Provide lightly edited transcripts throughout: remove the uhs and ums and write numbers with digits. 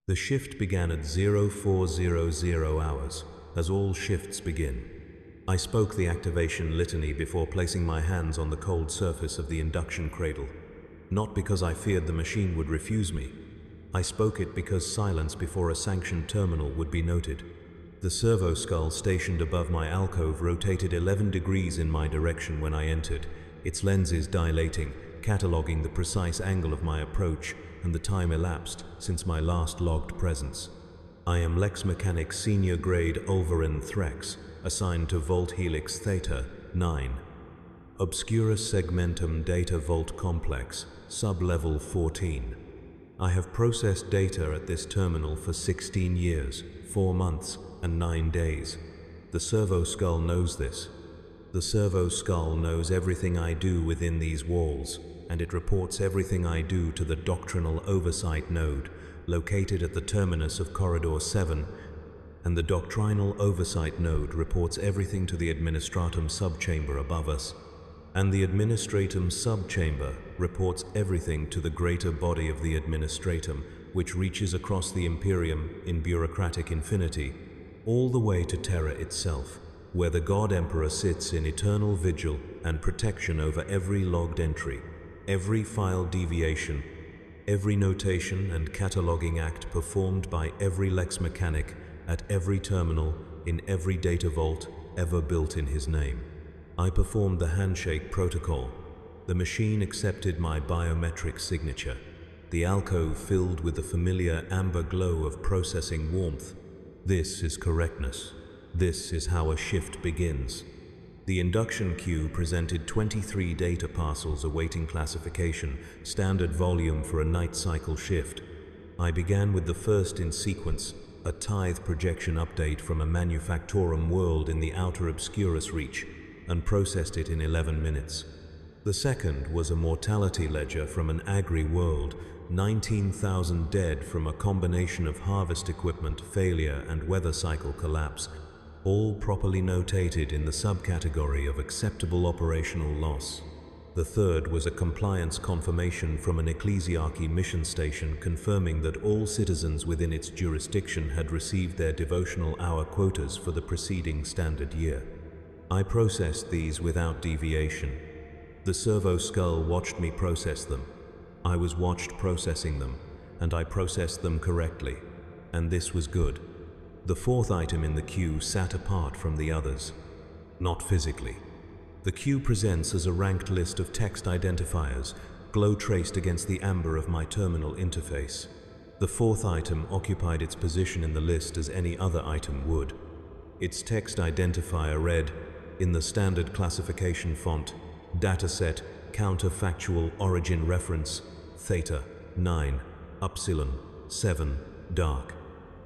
The shift began at 0400 hours, as all shifts begin. I spoke the activation litany before placing my hands on the cold surface of the induction cradle, not because I feared the machine would refuse me. I spoke it because silence before a sanctioned terminal would be noted. The servo skull stationed above my alcove rotated 11 degrees in my direction when I entered, its lenses dilating, cataloging the precise angle of my approach and the time elapsed since my last logged presence. I am Lex Mechanic Senior Grade Ulverin Threx, assigned to Volt Helix Theta 9. Obscurus Segmentum Data Volt Complex, Sub-Level 14. I have processed data at this terminal for 16 years, 4 months, and 9 days. The servo skull knows this. The servo skull knows everything I do within these walls, and it reports everything I do to the Doctrinal Oversight Node, located at the terminus of Corridor 7, and the Doctrinal Oversight Node reports everything to the Administratum Subchamber above us, and the Administratum Subchamber reports everything to the greater body of the Administratum, which reaches across the Imperium in bureaucratic infinity, all the way to Terra itself, where the God Emperor sits in eternal vigil and protection over every logged entry, every file deviation, every notation and cataloging act performed by every Lex Mechanic at every terminal in every data vault ever built in his name. I performed the handshake protocol. The machine accepted my biometric signature. The alcove filled with the familiar amber glow of processing warmth. This is correctness. This is how a shift begins. The induction queue presented 23 data parcels awaiting classification, standard volume for a night cycle shift. I began with the first in sequence, a tithe projection update from a Manufactorum world in the outer Obscurus reach, and processed it in 11 minutes. The second was a mortality ledger from an Agri world, 19,000 dead from a combination of harvest equipment failure and weather cycle collapse, all properly notated in the subcategory of acceptable operational loss. The third was a compliance confirmation from an ecclesiarchy mission station confirming that all citizens within its jurisdiction had received their devotional hour quotas for the preceding standard year. I processed these without deviation. The servo skull watched me process them. I was watched processing them, and I processed them correctly, and this was good. The fourth item in the queue sat apart from the others, not physically. The queue presents as a ranked list of text identifiers, glow traced against the amber of my terminal interface. The fourth item occupied its position in the list as any other item would. Its text identifier read, in the standard classification font, Dataset Counterfactual Origin Reference, Theta 9, Upsilon 7, Dark.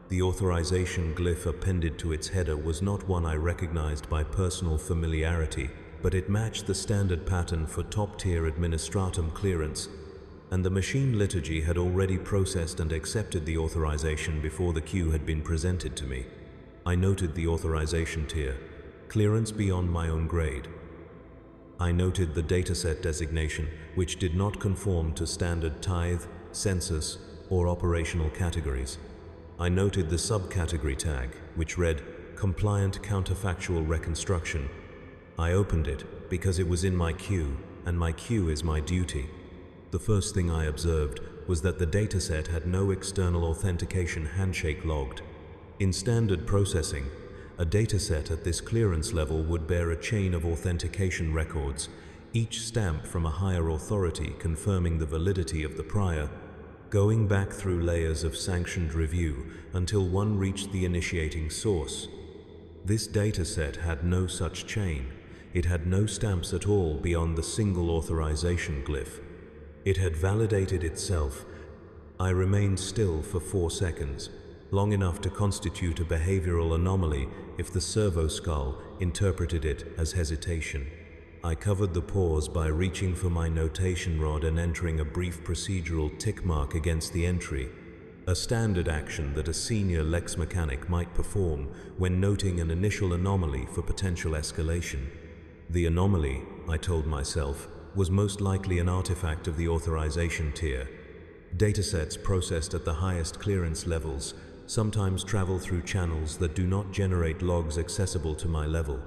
The authorization glyph appended to its header was not one I recognized by personal familiarity, but it matched the standard pattern for top-tier administratum clearance, and the machine liturgy had already processed and accepted the authorization before the queue had been presented to me. I noted the authorization tier, clearance beyond my own grade. I noted the dataset designation, which did not conform to standard tithe, census, or operational categories. I noted the subcategory tag, which read, Compliant Counterfactual Reconstruction. I opened it because it was in my queue, and my queue is my duty. The first thing I observed was that the dataset had no external authentication handshake logged. In standard processing, a dataset at this clearance level would bear a chain of authentication records, each stamp from a higher authority confirming the validity of the prior, going back through layers of sanctioned review until one reached the initiating source. This dataset had no such chain. It had no stamps at all beyond the single authorization glyph. It had validated itself. I remained still for 4 seconds, long enough to constitute a behavioral anomaly if the servo skull interpreted it as hesitation. I covered the pause by reaching for my notation rod and entering a brief procedural tick mark against the entry, a standard action that a senior Lex Mechanic might perform when noting an initial anomaly for potential escalation. The anomaly, I told myself, was most likely an artifact of the authorization tier. Datasets processed at the highest clearance levels sometimes travel through channels that do not generate logs accessible to my level.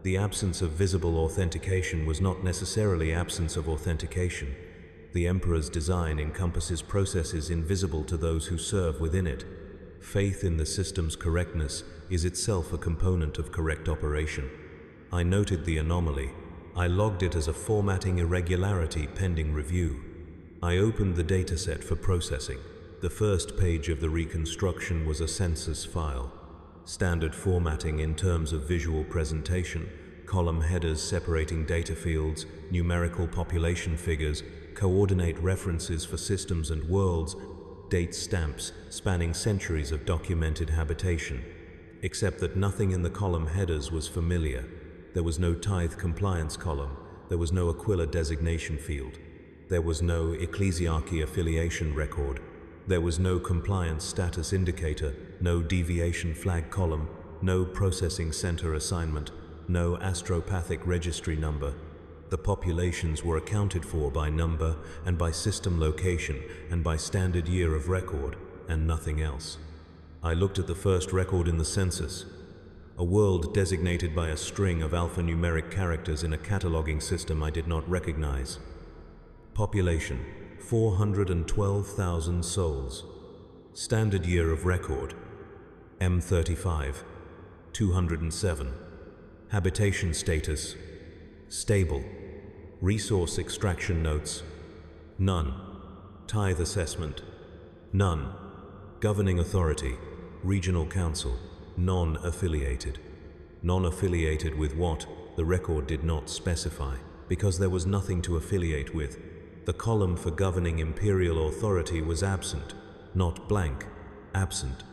The absence of visible authentication was not necessarily absence of authentication. The Emperor's design encompasses processes invisible to those who serve within it. Faith in the system's correctness is itself a component of correct operation. I noted the anomaly. I logged it as a formatting irregularity pending review. I opened the dataset for processing. The first page of the reconstruction was a census file. Standard formatting in terms of visual presentation, column headers separating data fields, numerical population figures, coordinate references for systems and worlds, date stamps spanning centuries of documented habitation. Except that nothing in the column headers was familiar. There was no tithe compliance column. There was no Aquila designation field. There was no ecclesiarchy affiliation record. There was no compliance status indicator, no deviation flag column, no processing center assignment, no astropathic registry number. The populations were accounted for by number and by system location and by standard year of record, and nothing else. I looked at the first record in the census, a world designated by a string of alphanumeric characters in a cataloging system I did not recognize. Population, 412,000 souls. Standard year of record, M35, 207. Habitation status, stable. Resource extraction notes, none. Tithe assessment, none. Governing authority, regional council, non-affiliated. Non-affiliated with what? The record did not specify, because there was nothing to affiliate with. The column for governing imperial authority was absent, not blank, absent.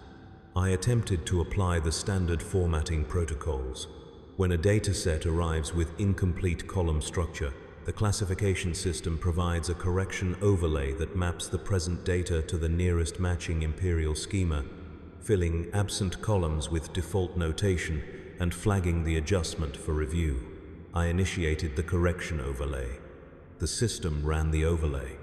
I attempted to apply the standard formatting protocols. When a dataset arrives with incomplete column structure, the classification system provides a correction overlay that maps the present data to the nearest matching imperial schema, filling absent columns with default notation and flagging the adjustment for review. I initiated the correction overlay. The system ran the overlay.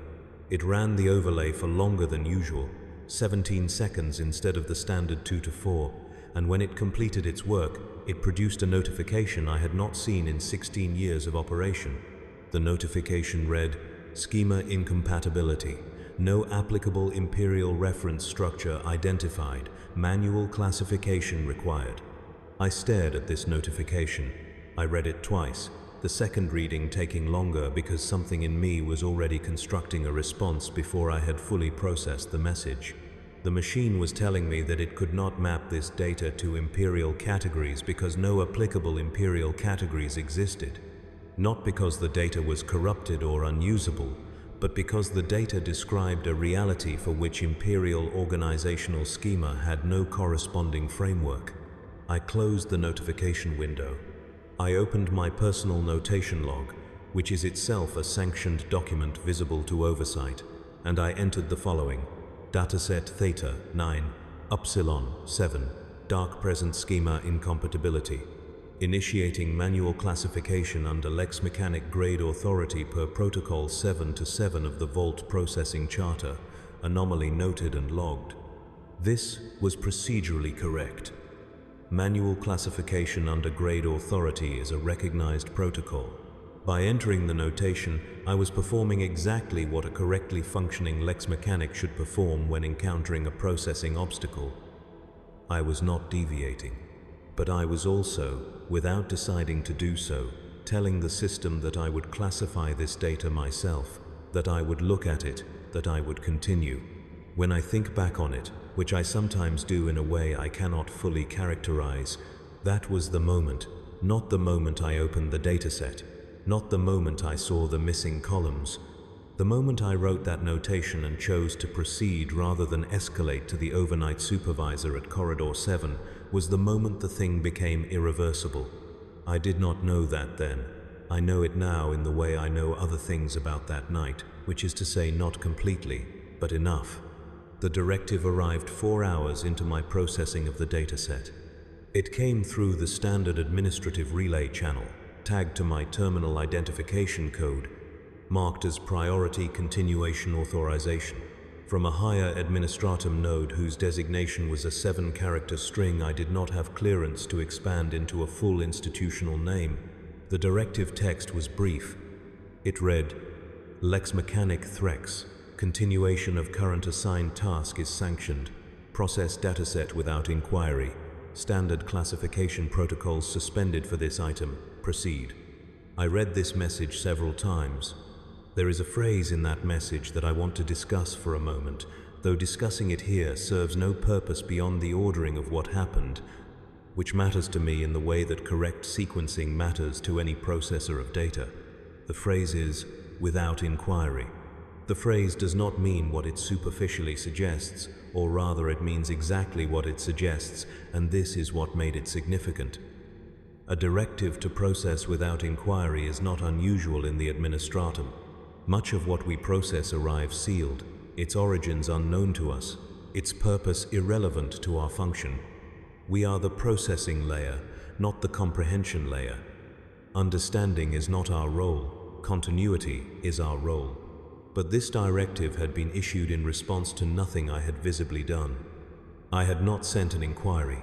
It ran the overlay for longer than usual, 17 seconds instead of the standard 2 to 4, and when it completed its work, it produced a notification I had not seen in 16 years of operation. The notification read, Schema incompatibility. No applicable imperial reference structure identified. Manual classification required. I stared at this notification. I read it twice, the second reading taking longer because something in me was already constructing a response before I had fully processed the message. The machine was telling me that it could not map this data to imperial categories because no applicable imperial categories existed. Not because the data was corrupted or unusable, but because the data described a reality for which imperial organizational schema had no corresponding framework. I closed the notification window. I opened my personal notation log, which is itself a sanctioned document visible to oversight, and I entered the following. Dataset Theta 9, Upsilon 7, Dark Present Schema Incompatibility. Initiating manual classification under Lex Mechanic Grade Authority per Protocol 7 to 7 of the Vault Processing Charter, anomaly noted and logged. This was procedurally correct. Manual classification under Grade Authority is a recognized protocol. By entering the notation, I was performing exactly what a correctly functioning Lex Mechanic should perform when encountering a processing obstacle. I was not deviating. But I was also, without deciding to do so, telling the system that I would classify this data myself, that I would look at it, that I would continue. When I think back on it, which I sometimes do in a way I cannot fully characterize, that was the moment, not the moment I opened the dataset, not the moment I saw the missing columns. The moment I wrote that notation and chose to proceed rather than escalate to the overnight supervisor at Corridor 7 was the moment the thing became irreversible. I did not know that then. I know it now in the way I know other things about that night, which is to say not completely, but enough. The directive arrived 4 hours into my processing of the dataset. It came through the standard administrative relay channel, tagged to my terminal identification code, marked as Priority Continuation Authorization. From a higher administratum node whose designation was a 7-character string I did not have clearance to expand into a full institutional name. The directive text was brief. It read, Lex Mechanic Threx. Continuation of current assigned task is sanctioned. Process dataset without inquiry. Standard classification protocols suspended for this item. Proceed. I read this message several times. There is a phrase in that message that I want to discuss for a moment, though discussing it here serves no purpose beyond the ordering of what happened, which matters to me in the way that correct sequencing matters to any processor of data. The phrase is, without inquiry. The phrase does not mean what it superficially suggests, or rather it means exactly what it suggests, and this is what made it significant. A directive to process without inquiry is not unusual in the administratum. Much of what we process arrives sealed, its origins unknown to us, its purpose irrelevant to our function. We are the processing layer, not the comprehension layer. Understanding is not our role, continuity is our role. But this directive had been issued in response to nothing I had visibly done. I had not sent an inquiry.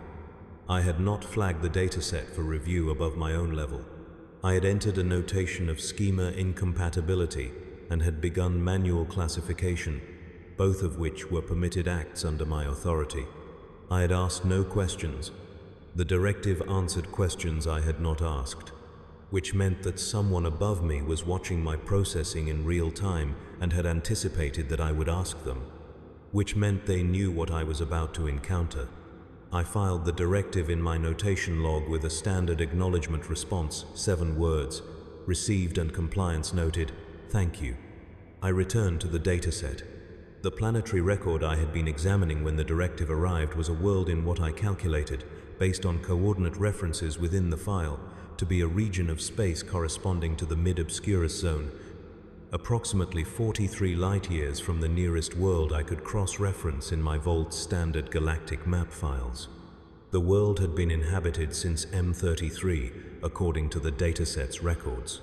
I had not flagged the dataset for review above my own level. I had entered a notation of schema incompatibility and had begun manual classification, both of which were permitted acts under my authority. I had asked no questions. The directive answered questions I had not asked, which meant that someone above me was watching my processing in real time and had anticipated that I would ask them, which meant they knew what I was about to encounter. I filed the directive in my notation log with a standard acknowledgement response, 7 words, received and compliance noted, thank you. I returned to the dataset. The planetary record I had been examining when the directive arrived was a world in what I calculated, based on coordinate references within the file, to be a region of space corresponding to the mid-obscurus zone, approximately 43 light-years from the nearest world I could cross-reference in my Vault's standard galactic map files. The world had been inhabited since M33, according to the dataset's records.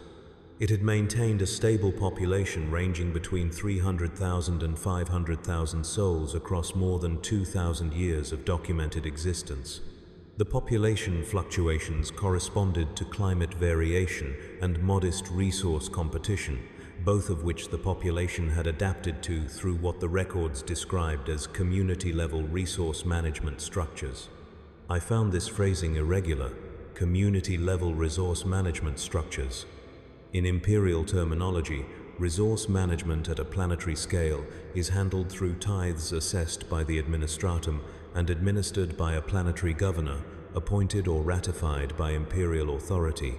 It had maintained a stable population ranging between 300,000 and 500,000 souls across more than 2,000 years of documented existence. The population fluctuations corresponded to climate variation and modest resource competition, both of which the population had adapted to through what the records described as community-level resource management structures. I found this phrasing irregular, community-level resource management structures. In Imperial terminology, resource management at a planetary scale is handled through tithes assessed by the administratum and administered by a planetary governor, appointed or ratified by Imperial authority.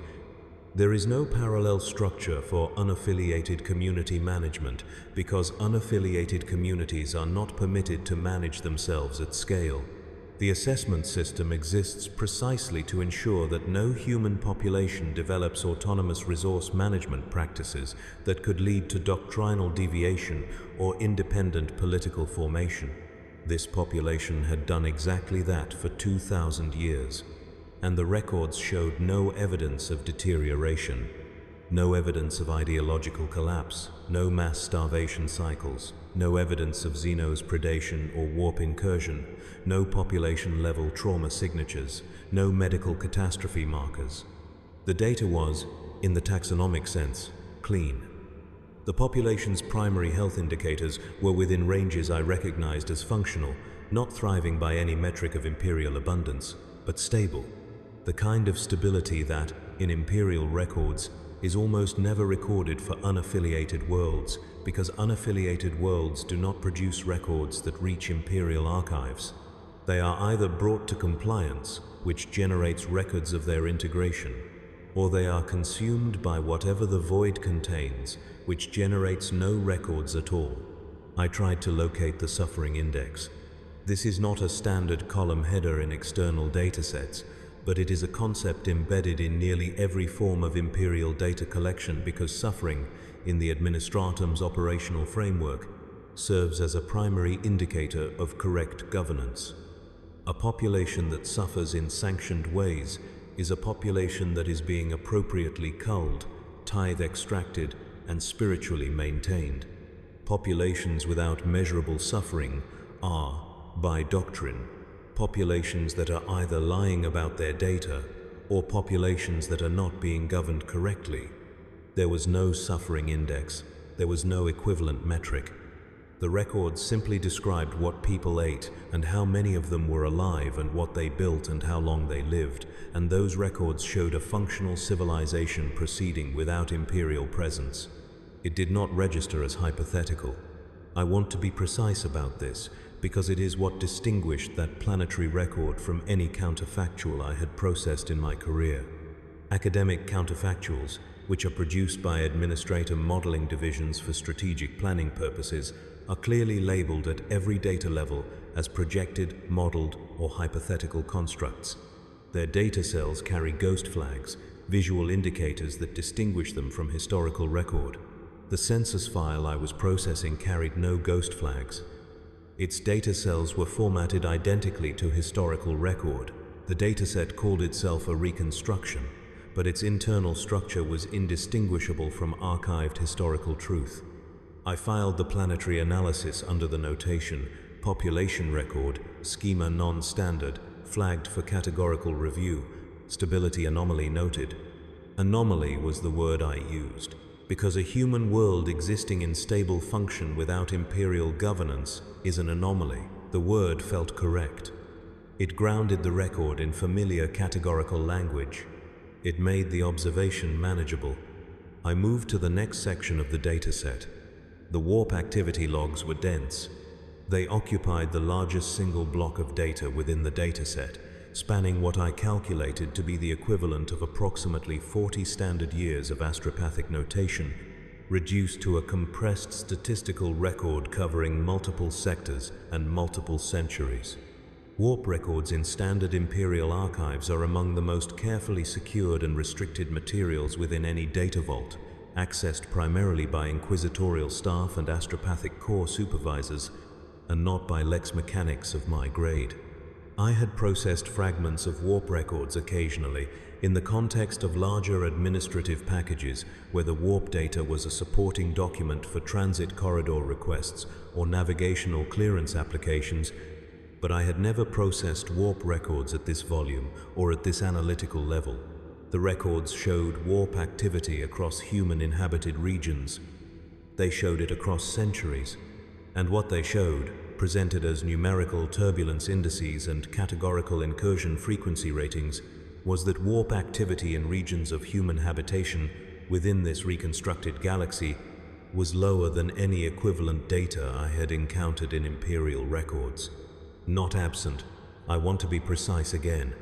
There is no parallel structure for unaffiliated community management because unaffiliated communities are not permitted to manage themselves at scale. The assessment system exists precisely to ensure that no human population develops autonomous resource management practices that could lead to doctrinal deviation or independent political formation. This population had done exactly that for 2,000 years, and the records showed no evidence of deterioration, no evidence of ideological collapse, no mass starvation cycles, no evidence of Xenos predation or warp incursion, no population-level trauma signatures, no medical catastrophe markers. The data was, in the taxonomic sense, clean. The population's primary health indicators were within ranges I recognized as functional, not thriving by any metric of imperial abundance, but stable. The kind of stability that, in imperial records, is almost never recorded for unaffiliated worlds, because unaffiliated worlds do not produce records that reach imperial archives. They are either brought to compliance, which generates records of their integration, or they are consumed by whatever the void contains, which generates no records at all. I tried to locate the suffering index. This is not a standard column header in external datasets, but it is a concept embedded in nearly every form of imperial data collection because suffering, in the administratum's operational framework, serves as a primary indicator of correct governance. A population that suffers in sanctioned ways is a population that is being appropriately culled, tithe extracted, and spiritually maintained. Populations without measurable suffering are, by doctrine, populations that are either lying about their data or populations that are not being governed correctly. There was no suffering index. There was no equivalent metric. The records simply described what people ate and how many of them were alive and what they built and how long they lived, and those records showed a functional civilization proceeding without imperial presence. It did not register as hypothetical. I want to be precise about this because it is what distinguished that planetary record from any counterfactual I had processed in my career. Academic counterfactuals, which are produced by administrator modeling divisions for strategic planning purposes, are clearly labeled at every data level as projected, modeled, or hypothetical constructs. Their data cells carry ghost flags, visual indicators that distinguish them from historical record. The census file I was processing carried no ghost flags. Its data cells were formatted identically to historical record. The dataset called itself a reconstruction, but its internal structure was indistinguishable from archived historical truth. I filed the planetary analysis under the notation population record, schema non-standard, flagged for categorical review, stability anomaly noted. Anomaly was the word I used, because a human world existing in stable function without imperial governance is an anomaly. The word felt correct. It grounded the record in familiar categorical language. It made the observation manageable. I moved to the next section of the dataset. The warp activity logs were dense. They occupied the largest single block of data within the dataset, spanning what I calculated to be the equivalent of approximately 40 standard years of astropathic notation, reduced to a compressed statistical record covering multiple sectors and multiple centuries. Warp records in standard imperial archives are among the most carefully secured and restricted materials within any data vault, accessed primarily by inquisitorial staff and astropathic core supervisors, and not by lex mechanics of my grade. I had processed fragments of warp records occasionally in the context of larger administrative packages where the warp data was a supporting document for transit corridor requests or navigational clearance applications, but I had never processed warp records at this volume or at this analytical level. The records showed warp activity across human-inhabited regions. They showed it across centuries, and what they showed, presented as numerical turbulence indices and categorical incursion frequency ratings, was that warp activity in regions of human habitation within this reconstructed galaxy was lower than any equivalent data I had encountered in imperial records. Not absent. I want to be precise again.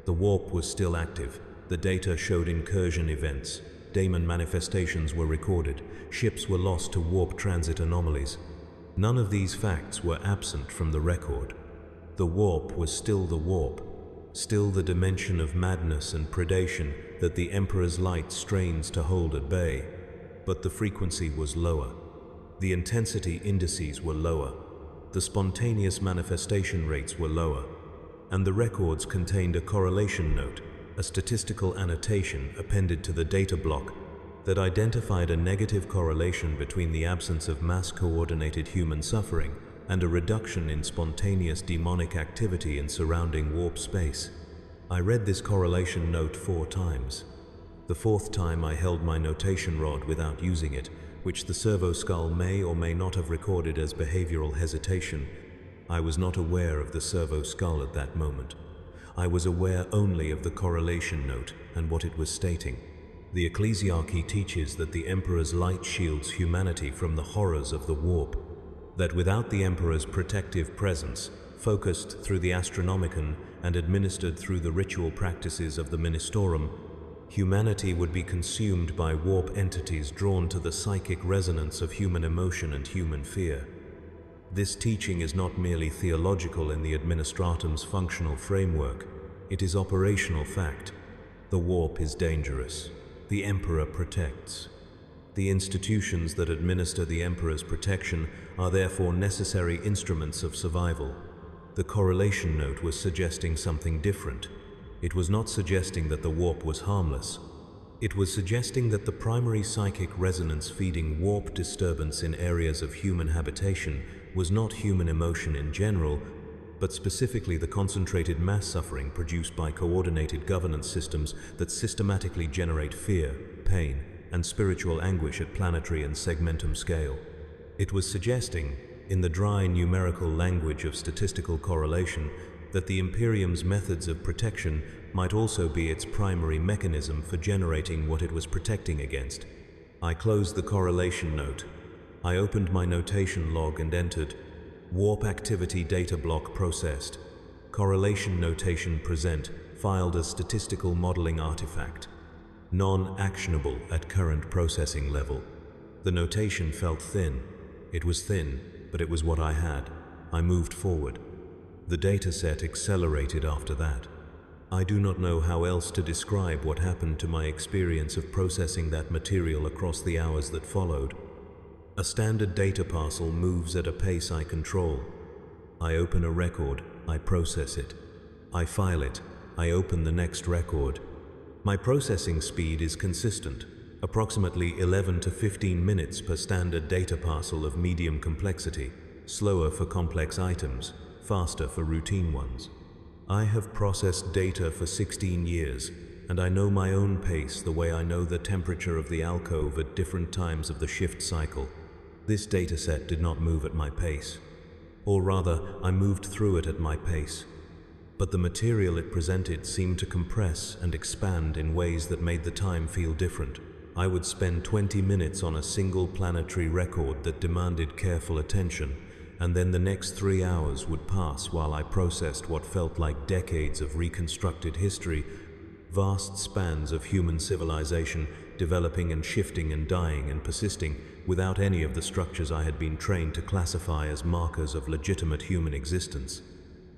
The warp was still active. The data showed incursion events. Daemon manifestations were recorded. Ships were lost to warp transit anomalies. None of these facts were absent from the record. The warp was still the warp, still the dimension of madness and predation that the Emperor's light strains to hold at bay. But the frequency was lower. The intensity indices were lower. The spontaneous manifestation rates were lower. And the records contained a correlation note, a statistical annotation appended to the data block that identified a negative correlation between the absence of mass-coordinated human suffering and a reduction in spontaneous demonic activity in surrounding warp space. I read this correlation note 4 times. The 4th time I held my notation rod without using it, which the servo skull may or may not have recorded as behavioral hesitation. I was not aware of the servo skull at that moment. I was aware only of the correlation note and what it was stating. The ecclesiarchy teaches that the Emperor's light shields humanity from the horrors of the warp, that without the Emperor's protective presence, focused through the Astronomicon and administered through the ritual practices of the Ministorum, humanity would be consumed by warp entities drawn to the psychic resonance of human emotion and human fear. This teaching is not merely theological in the Administratum's functional framework, it is operational fact. The warp is dangerous. The Emperor protects. The institutions that administer the Emperor's protection are therefore necessary instruments of survival. The correlation note was suggesting something different. It was not suggesting that the warp was harmless. It was suggesting that the primary psychic resonance feeding warp disturbance in areas of human habitation was not human emotion in general, but specifically the concentrated mass suffering produced by coordinated governance systems that systematically generate fear, pain, and spiritual anguish at planetary and segmentum scale. It was suggesting, in the dry numerical language of statistical correlation, that the Imperium's methods of protection might also be its primary mechanism for generating what it was protecting against. I closed the correlation note. I opened my notation log and entered warp activity data block processed. Correlation notation present, filed as statistical modeling artifact. Non-actionable at current processing level. The notation felt thin. It was thin, but it was what I had. I moved forward. The dataset accelerated after that. I do not know how else to describe what happened to my experience of processing that material across the hours that followed. A standard data parcel moves at a pace I control. I open a record, I process it. I file it, I open the next record. My processing speed is consistent, approximately 11 to 15 minutes per standard data parcel of medium complexity, slower for complex items, faster for routine ones. I have processed data for 16 years, and I know my own pace the way I know the temperature of the alcove at different times of the shift cycle. This dataset did not move at my pace. Or rather, I moved through it at my pace. But the material it presented seemed to compress and expand in ways that made the time feel different. I would spend 20 minutes on a single planetary record that demanded careful attention, and then the next 3 hours would pass while I processed what felt like decades of reconstructed history, vast spans of human civilization developing and shifting and dying and persisting without any of the structures I had been trained to classify as markers of legitimate human existence.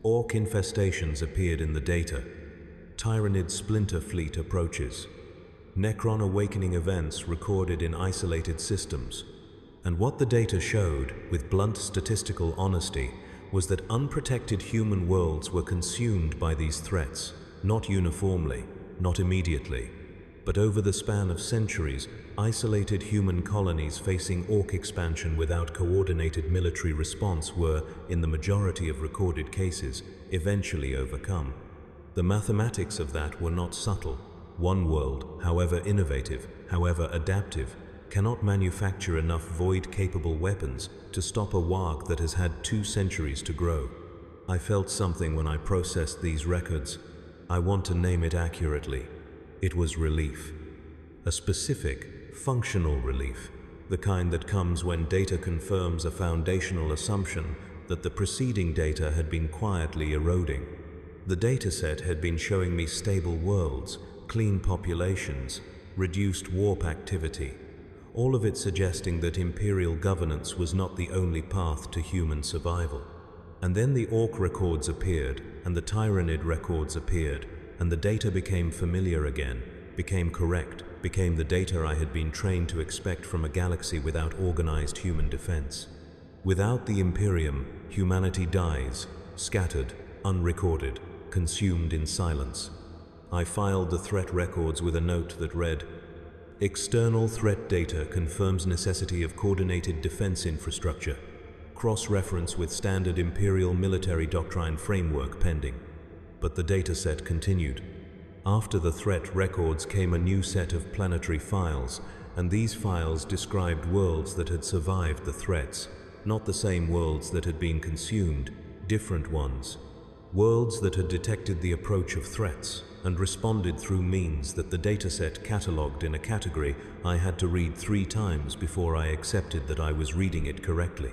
Orc infestations appeared in the data. Tyranid splinter fleet approaches. Necron awakening events recorded in isolated systems. And what the data showed, with blunt statistical honesty, was that unprotected human worlds were consumed by these threats, not uniformly, not immediately, but over the span of centuries, isolated human colonies facing Orc expansion without coordinated military response were, in the majority of recorded cases, eventually overcome. The mathematics of that were not subtle. One world, however innovative, however adaptive, cannot manufacture enough void-capable weapons to stop a warg that has had 2 centuries to grow. I felt something when I processed these records. I want to name it accurately. It was relief. A specific, functional relief, the kind that comes when data confirms a foundational assumption that the preceding data had been quietly eroding. The dataset had been showing me stable worlds, clean populations, reduced warp activity, all of it suggesting that imperial governance was not the only path to human survival. And then the Orc records appeared, and the Tyranid records appeared, and the data became familiar again, became correct, became the data I had been trained to expect from a galaxy without organized human defense. Without the Imperium, humanity dies, scattered, unrecorded, consumed in silence. I filed the threat records with a note that read, "External threat data confirms necessity of coordinated defense infrastructure. Cross-reference with standard Imperial military doctrine framework pending." But the dataset continued. After the threat records came a new set of planetary files, and these files described worlds that had survived the threats, not the same worlds that had been consumed, different ones. Worlds that had detected the approach of threats and responded through means that the dataset catalogued in a category I had to read 3 times before I accepted that I was reading it correctly.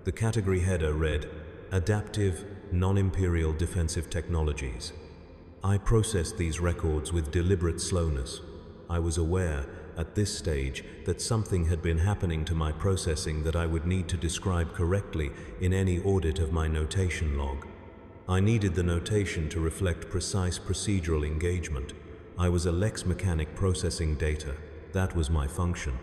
The category header read, "Adaptive, Non-Imperial Defensive Technologies." I processed these records with deliberate slowness. I was aware, at this stage, that something had been happening to my processing that I would need to describe correctly in any audit of my notation log. I needed the notation to reflect precise procedural engagement. I was a lex mechanic processing data. That was my function.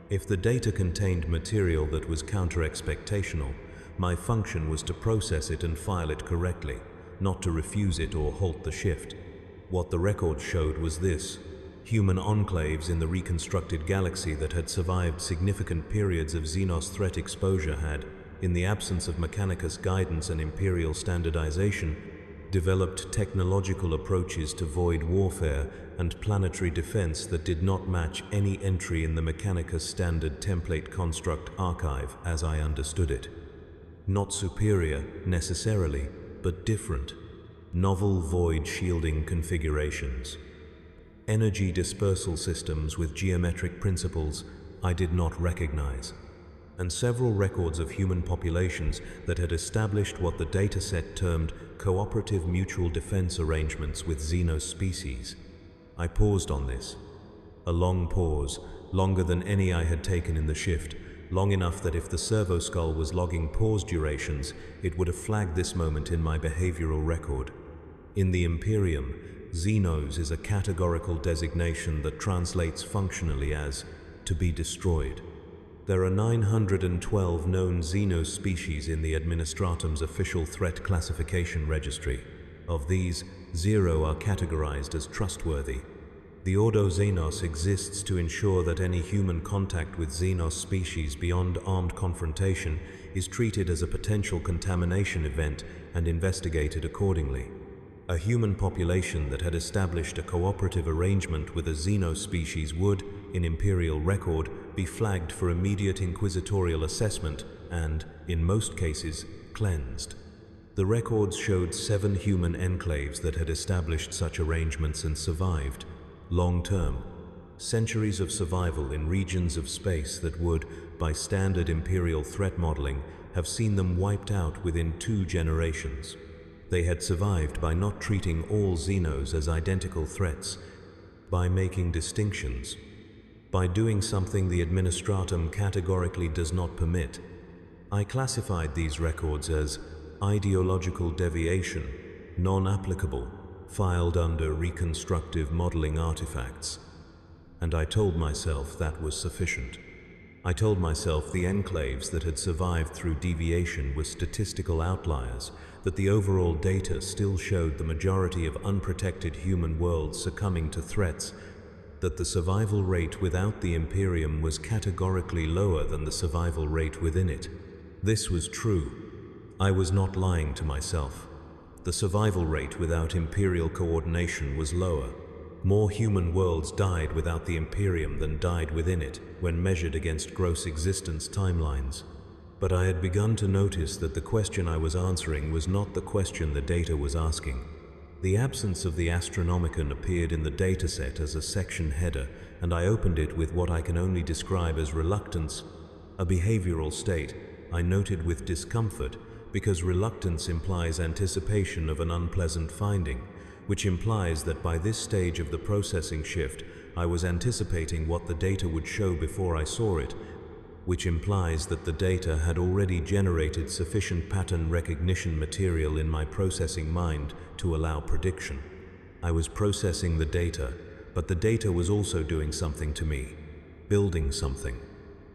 If the data contained material that was counter-expectational, my function was to process it and file it correctly, not to refuse it or halt the shift. What the record showed was this: human enclaves in the reconstructed galaxy that had survived significant periods of Xenos threat exposure had, in the absence of Mechanicus guidance and Imperial standardization, developed technological approaches to void warfare and planetary defense that did not match any entry in the Mechanicus standard template construct archive as I understood it. Not superior, necessarily, but different. Novel void shielding configurations. Energy dispersal systems with geometric principles I did not recognize, and several records of human populations that had established what the dataset termed cooperative mutual defense arrangements with Xenos species. I paused on this. A long pause, longer than any I had taken in the shift, long enough that if the servo skull was logging pause durations, it would have flagged this moment in my behavioral record. In the Imperium, Xenos is a categorical designation that translates functionally as to be destroyed. There are 912 known Xenos species in the Administratum's official threat classification registry. Of these, 0 are categorized as trustworthy. The Ordo Xenos exists to ensure that any human contact with Xenos species beyond armed confrontation is treated as a potential contamination event and investigated accordingly. A human population that had established a cooperative arrangement with a Xenos species would, in Imperial record, be flagged for immediate inquisitorial assessment and, in most cases, cleansed. The records showed 7 human enclaves that had established such arrangements and survived, long-term. Centuries of survival in regions of space that would, by standard Imperial threat modeling, have seen them wiped out within 2 generations. They had survived by not treating all Xenos as identical threats, by making distinctions, by doing something the Administratum categorically does not permit. I classified these records as ideological deviation, non-applicable, filed under reconstructive modeling artifacts. And I told myself that was sufficient. I told myself the enclaves that had survived through deviation were statistical outliers, that the overall data still showed the majority of unprotected human worlds succumbing to threats, that the survival rate without the Imperium was categorically lower than the survival rate within it. This was true. I was not lying to myself. The survival rate without Imperial coordination was lower. More human worlds died without the Imperium than died within it, when measured against gross existence timelines. But I had begun to notice that the question I was answering was not the question the data was asking. The absence of the Astronomicon appeared in the dataset as a section header, and I opened it with what I can only describe as reluctance, a behavioral state I noted with discomfort, because reluctance implies anticipation of an unpleasant finding, which implies that by this stage of the processing shift, I was anticipating what the data would show before I saw it, which implies that the data had already generated sufficient pattern recognition material in my processing mind to allow prediction. I was processing the data, but the data was also doing something to me, building something,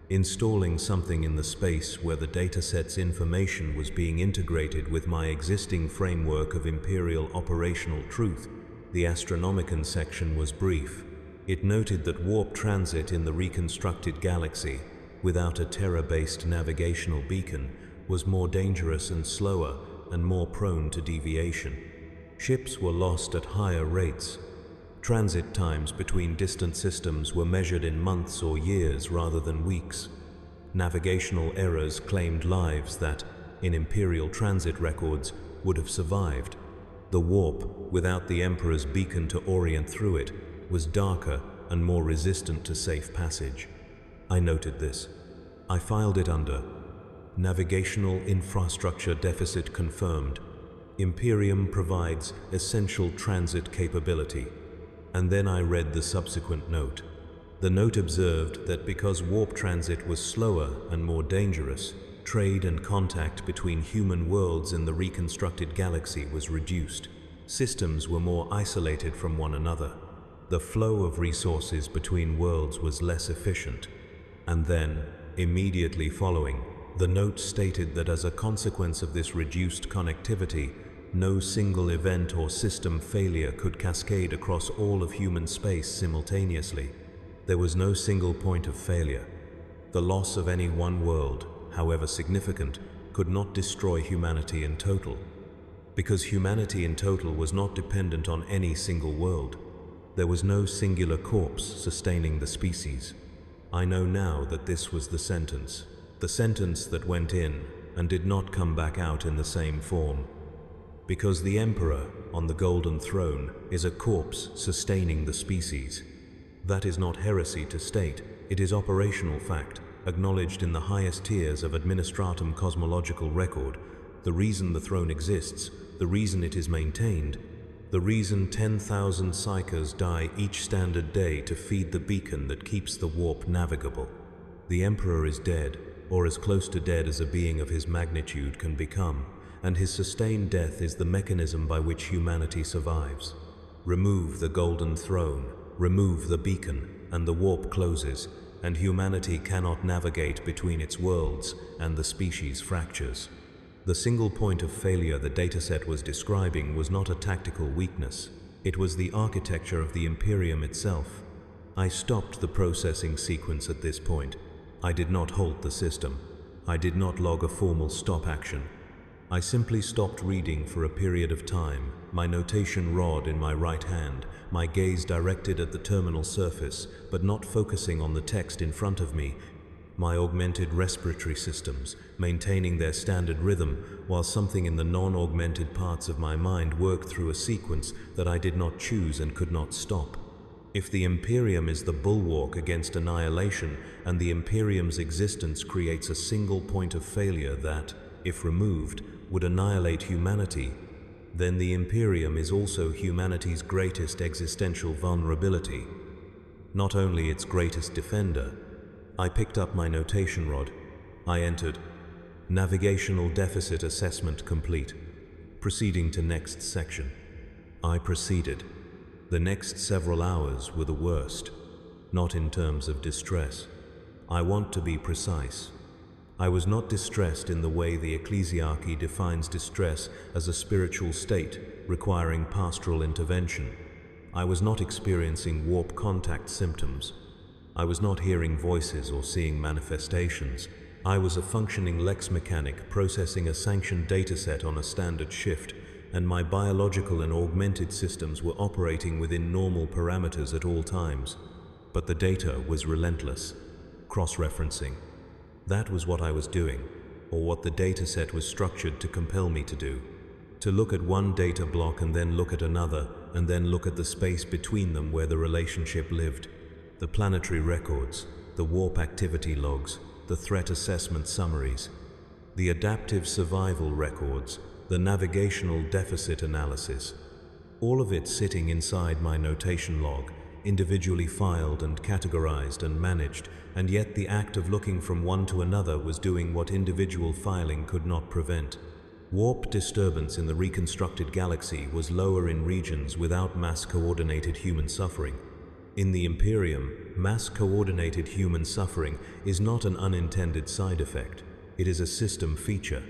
installing something in the space where the dataset's information was being integrated with my existing framework of Imperial operational truth. The Astronomicon section was brief. It noted that warp transit in the reconstructed galaxy, without a Terra-based navigational beacon, was more dangerous and slower and more prone to deviation. Ships were lost at higher rates. Transit times between distant systems were measured in months or years rather than weeks. Navigational errors claimed lives that, in Imperial transit records, would have survived. The warp, without the Emperor's beacon to orient through it, was darker and more resistant to safe passage. I noted this. I filed it under Navigational Infrastructure Deficit Confirmed. Imperium provides essential transit capability. And then I read the subsequent note. The note observed that because warp transit was slower and more dangerous, trade and contact between human worlds in the reconstructed galaxy was reduced. Systems were more isolated from one another. The flow of resources between worlds was less efficient. And then, immediately following, the note stated that as a consequence of this reduced connectivity, No single event or system failure could cascade across all of human space simultaneously. There was no single point of failure. The loss of any one world, however significant, could not destroy humanity in total, because humanity in total was not dependent on any single world. There was no singular corpse sustaining the species. I know now that this was the sentence that went in and did not come back out in the same form. Because the Emperor on the golden throne is a corpse sustaining the species. That is not heresy to state, it is operational fact, acknowledged in the highest tiers of administratum cosmological record, the reason the throne exists, the reason it is maintained, the reason 10,000 psychers die each standard day to feed the beacon that keeps the warp navigable. The Emperor is dead, or as close to dead as a being of his magnitude can become, and his sustained death is the mechanism by which humanity survives. Remove the golden throne, remove the beacon, and the warp closes, and humanity cannot navigate between its worlds, and the species fractures. The single point of failure the dataset was describing was not a tactical weakness. It was the architecture of the Imperium itself. I stopped the processing sequence at this point. I did not halt the system. I did not log a formal stop action. I simply stopped reading for a period of time, my notation rod in my right hand, my gaze directed at the terminal surface, but not focusing on the text in front of me, my augmented respiratory systems, maintaining their standard rhythm, while something in the non-augmented parts of my mind worked through a sequence that I did not choose and could not stop. If the Imperium is the bulwark against annihilation, and the Imperium's existence creates a single point of failure that, if removed, would annihilate humanity, then the Imperium is also humanity's greatest existential vulnerability. Not only its greatest defender. I picked up my notation rod. I entered. Navigational deficit assessment complete. Proceeding to next section. I proceeded. The next several hours were the worst. Not in terms of distress. I want to be precise. I was not distressed in the way the ecclesiarchy defines distress as a spiritual state requiring pastoral intervention. I was not experiencing warp contact symptoms. I was not hearing voices or seeing manifestations. I was a functioning lex mechanic processing a sanctioned dataset on a standard shift, and my biological and augmented systems were operating within normal parameters at all times. But the data was relentless. Cross-referencing. That was what I was doing, or what the dataset was structured to compel me to do. To look at one data block and then look at another, and then look at the space between them where the relationship lived. The planetary records, the warp activity logs, the threat assessment summaries, the adaptive survival records, the navigational deficit analysis, all of it sitting inside my notation log, individually filed and categorized and managed, and yet the act of looking from one to another was doing what individual filing could not prevent. Warp disturbance in the reconstructed galaxy was lower in regions without mass-coordinated human suffering. In the Imperium, mass-coordinated human suffering is not an unintended side effect. It is a system feature.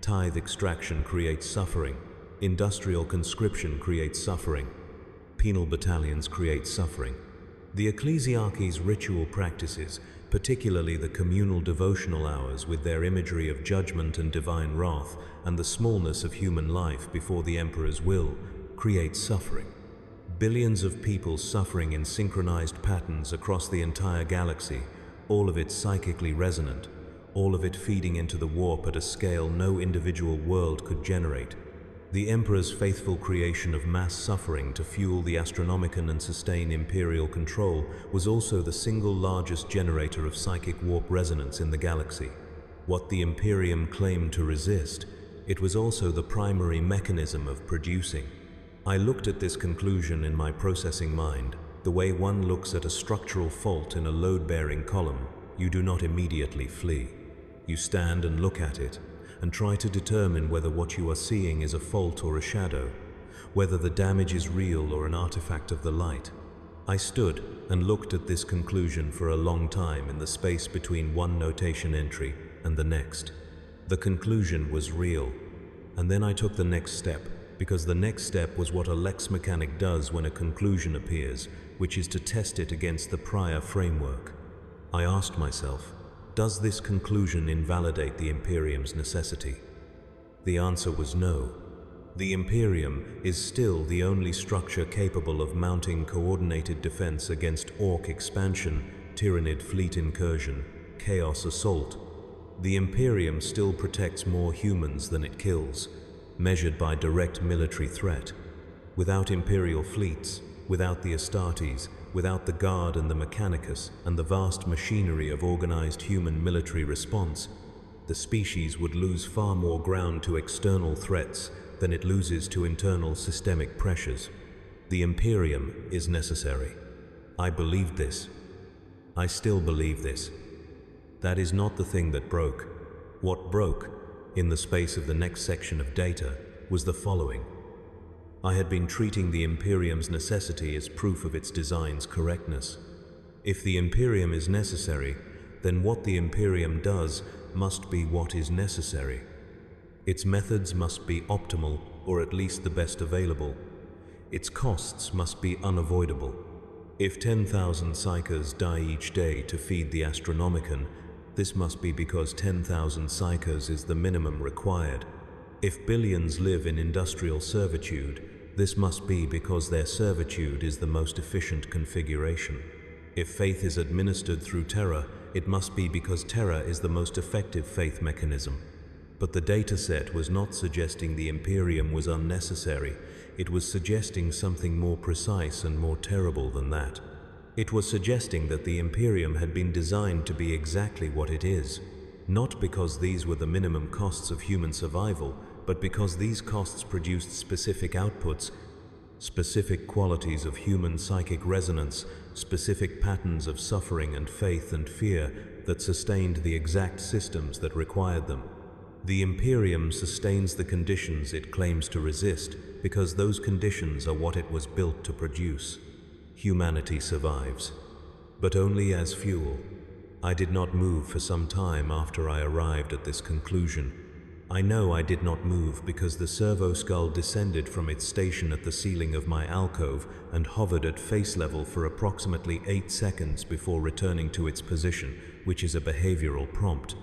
Tithe extraction creates suffering. Industrial conscription creates suffering. Penal battalions create suffering. The ecclesiarchy's ritual practices, particularly the communal devotional hours with their imagery of judgment and divine wrath, and the smallness of human life before the Emperor's will, create suffering. Billions of people suffering in synchronized patterns across the entire galaxy, all of it psychically resonant, all of it feeding into the warp at a scale no individual world could generate. The Emperor's faithful creation of mass suffering to fuel the Astronomicon and sustain imperial control was also the single largest generator of psychic warp resonance in the galaxy. What the Imperium claimed to resist, it was also the primary mechanism of producing. I looked at this conclusion in my processing mind, the way one looks at a structural fault in a load-bearing column. You do not immediately flee. You stand and look at it, and try to determine whether what you are seeing is a fault or a shadow, whether the damage is real or an artifact of the light. I stood and looked at this conclusion for a long time in the space between one notation entry and the next. The conclusion was real, and then I took the next step, because the next step was what a lex mechanic does when a conclusion appears, which is to test it against the prior framework. I asked myself, does this conclusion invalidate the Imperium's necessity? The answer was no. The Imperium is still the only structure capable of mounting coordinated defense against Orc expansion, Tyranid fleet incursion, Chaos assault. The Imperium still protects more humans than it kills, measured by direct military threat. Without Imperial fleets, without the Astartes, without the Guard and the Mechanicus, and the vast machinery of organized human military response, the species would lose far more ground to external threats than it loses to internal systemic pressures. The Imperium is necessary. I believed this. I still believe this. That is not the thing that broke. What broke, in the space of the next section of data, was the following. I had been treating the Imperium's necessity as proof of its design's correctness. If the Imperium is necessary, then what the Imperium does must be what is necessary. Its methods must be optimal, or at least the best available. Its costs must be unavoidable. If 10,000 psychers die each day to feed the Astronomicon, this must be because 10,000 psychers is the minimum required. If billions live in industrial servitude, this must be because their servitude is the most efficient configuration. If faith is administered through terror, it must be because terror is the most effective faith mechanism. But the dataset was not suggesting the Imperium was unnecessary. It was suggesting something more precise and more terrible than that. It was suggesting that the Imperium had been designed to be exactly what it is, not because these were the minimum costs of human survival, but because these costs produced specific outputs, specific qualities of human psychic resonance, specific patterns of suffering and faith and fear that sustained the exact systems that required them. The Imperium sustains the conditions it claims to resist because those conditions are what it was built to produce. Humanity survives, but only as fuel. I did not move for some time after I arrived at this conclusion. I know I did not move because the servo skull descended from its station at the ceiling of my alcove and hovered at face level for approximately 8 seconds before returning to its position, which is a behavioral prompt.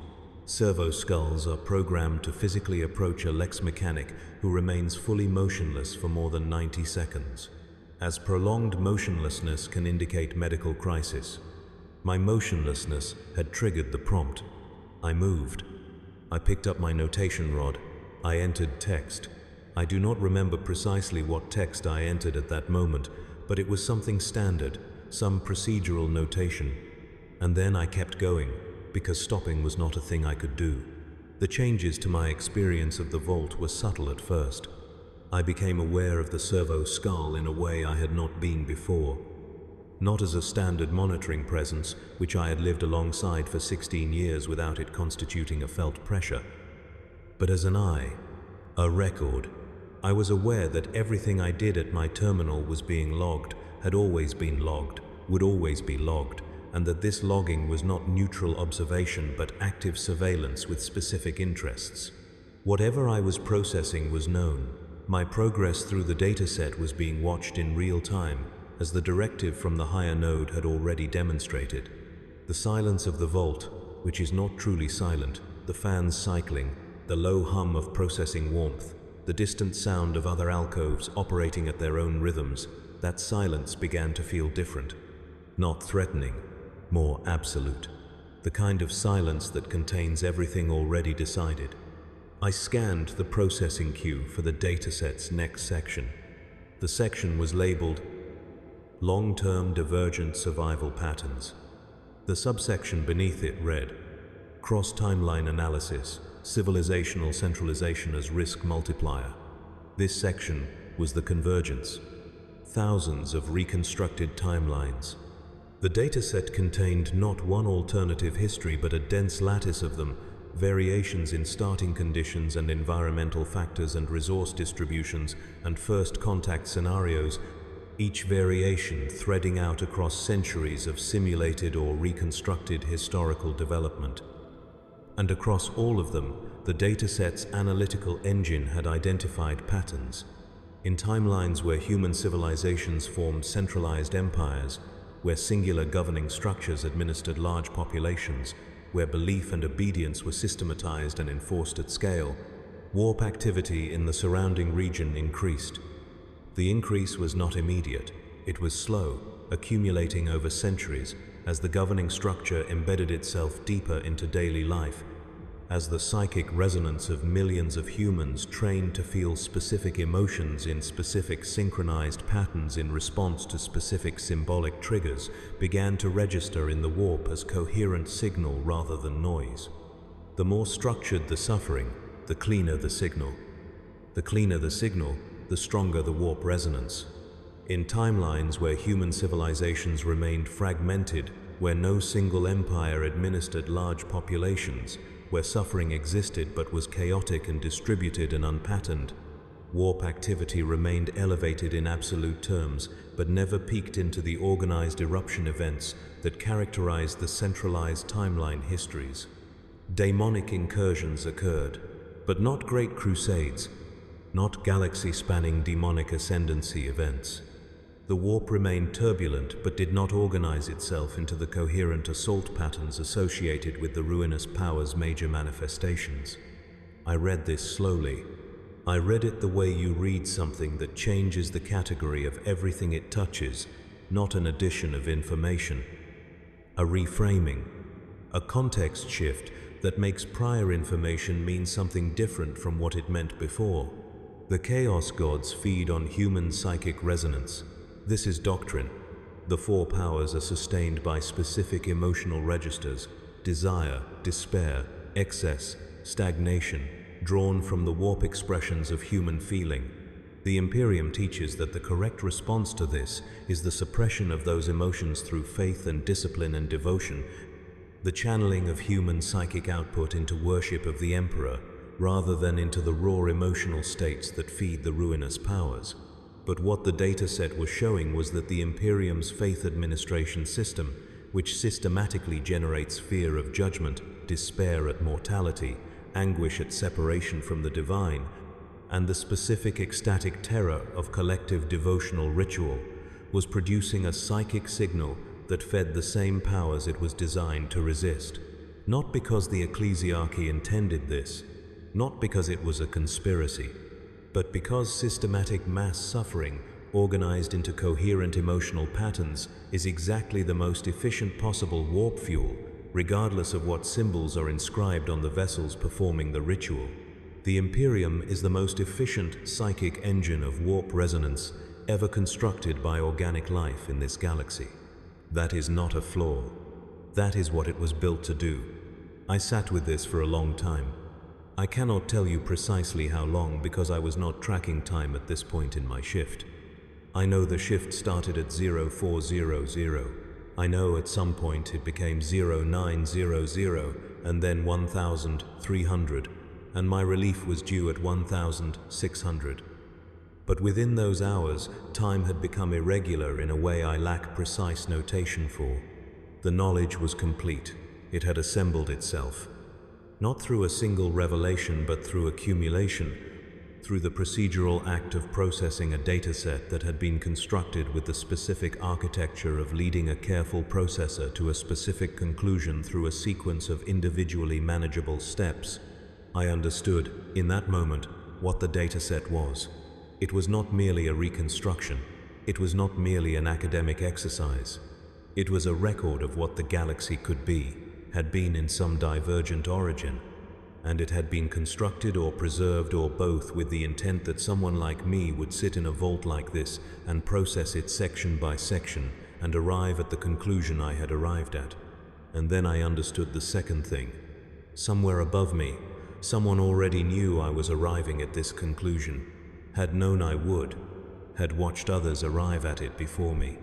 Servo skulls are programmed to physically approach a lex mechanic who remains fully motionless for more than 90 seconds. As prolonged motionlessness can indicate medical crisis. My motionlessness had triggered the prompt. I moved. I picked up my notation rod. I entered text. I do not remember precisely what text I entered at that moment, but it was something standard, some procedural notation. And then I kept going, because stopping was not a thing I could do. The changes to my experience of the vault were subtle at first. I became aware of the servo skull in a way I had not been before. Not as a standard monitoring presence, which I had lived alongside for 16 years without it constituting a felt pressure, but as an eye, a record. I was aware that everything I did at my terminal was being logged, had always been logged, would always be logged, and that this logging was not neutral observation but active surveillance with specific interests. Whatever I was processing was known. My progress through the dataset was being watched in real time, as the directive from the higher node had already demonstrated. The silence of the vault, which is not truly silent, the fans cycling, the low hum of processing warmth, the distant sound of other alcoves operating at their own rhythms, that silence began to feel different. Not threatening, more absolute. The kind of silence that contains everything already decided. I scanned the processing queue for the dataset's next section. The section was labeled Long-Term Divergent Survival Patterns. The subsection beneath it read Cross-Timeline Analysis, Civilizational Centralization as Risk Multiplier. This section was the convergence. Thousands of reconstructed timelines. The dataset contained not one alternative history but a dense lattice of them, variations in starting conditions and environmental factors and resource distributions and first contact scenarios, each variation threading out across centuries of simulated or reconstructed historical development. And across all of them, the dataset's analytical engine had identified patterns. In timelines where human civilizations formed centralized empires, where singular governing structures administered large populations, where belief and obedience were systematized and enforced at scale, warp activity in the surrounding region increased. The increase was not immediate, it was slow, accumulating over centuries as the governing structure embedded itself deeper into daily life, as the psychic resonance of millions of humans trained to feel specific emotions in specific synchronized patterns in response to specific symbolic triggers began to register in the warp as coherent signal rather than noise. The more structured the suffering, the cleaner the signal. The cleaner the signal, the stronger the warp resonance. In timelines where human civilizations remained fragmented, where no single empire administered large populations, where suffering existed but was chaotic and distributed and unpatterned, warp activity remained elevated in absolute terms, but never peaked into the organized eruption events that characterized the centralized timeline histories. Daemonic incursions occurred, but not great crusades, not galaxy-spanning demonic ascendancy events. The warp remained turbulent but did not organize itself into the coherent assault patterns associated with the ruinous power's major manifestations. I read this slowly. I read it the way you read something that changes the category of everything it touches, not an addition of information. A reframing, a context shift that makes prior information mean something different from what it meant before. The chaos gods feed on human psychic resonance. This is doctrine. The four powers are sustained by specific emotional registers: desire, despair, excess, stagnation, drawn from the warp expressions of human feeling. The Imperium teaches that the correct response to this is the suppression of those emotions through faith and discipline and devotion, the channeling of human psychic output into worship of the Emperor, rather than into the raw emotional states that feed the ruinous powers. But what the dataset was showing was that the Imperium's faith administration system, which systematically generates fear of judgment, despair at mortality, anguish at separation from the divine, and the specific ecstatic terror of collective devotional ritual, was producing a psychic signal that fed the same powers it was designed to resist. Not because the ecclesiarchy intended this, not because it was a conspiracy, but because systematic mass suffering, organized into coherent emotional patterns, is exactly the most efficient possible warp fuel, regardless of what symbols are inscribed on the vessels performing the ritual. The Imperium is the most efficient psychic engine of warp resonance ever constructed by organic life in this galaxy. That is not a flaw. That is what it was built to do. I sat with this for a long time. I cannot tell you precisely how long because I was not tracking time at this point in my shift. I know the shift started at 0400. I know at some point it became 0900 and then 1300, and my relief was due at 1600. But within those hours, time had become irregular in a way I lack precise notation for. The knowledge was complete. It had assembled itself. Not through a single revelation, but through accumulation, through the procedural act of processing a dataset that had been constructed with the specific architecture of leading a careful processor to a specific conclusion through a sequence of individually manageable steps. I understood, in that moment, what the dataset was. It was not merely a reconstruction. It was not merely an academic exercise. It was a record of what the galaxy could be, had been in some divergent origin, and it had been constructed or preserved or both with the intent that someone like me would sit in a vault like this and process it section by section and arrive at the conclusion I had arrived at. And then I understood the second thing. Somewhere above me, someone already knew I was arriving at this conclusion, had known I would, had watched others arrive at it before me.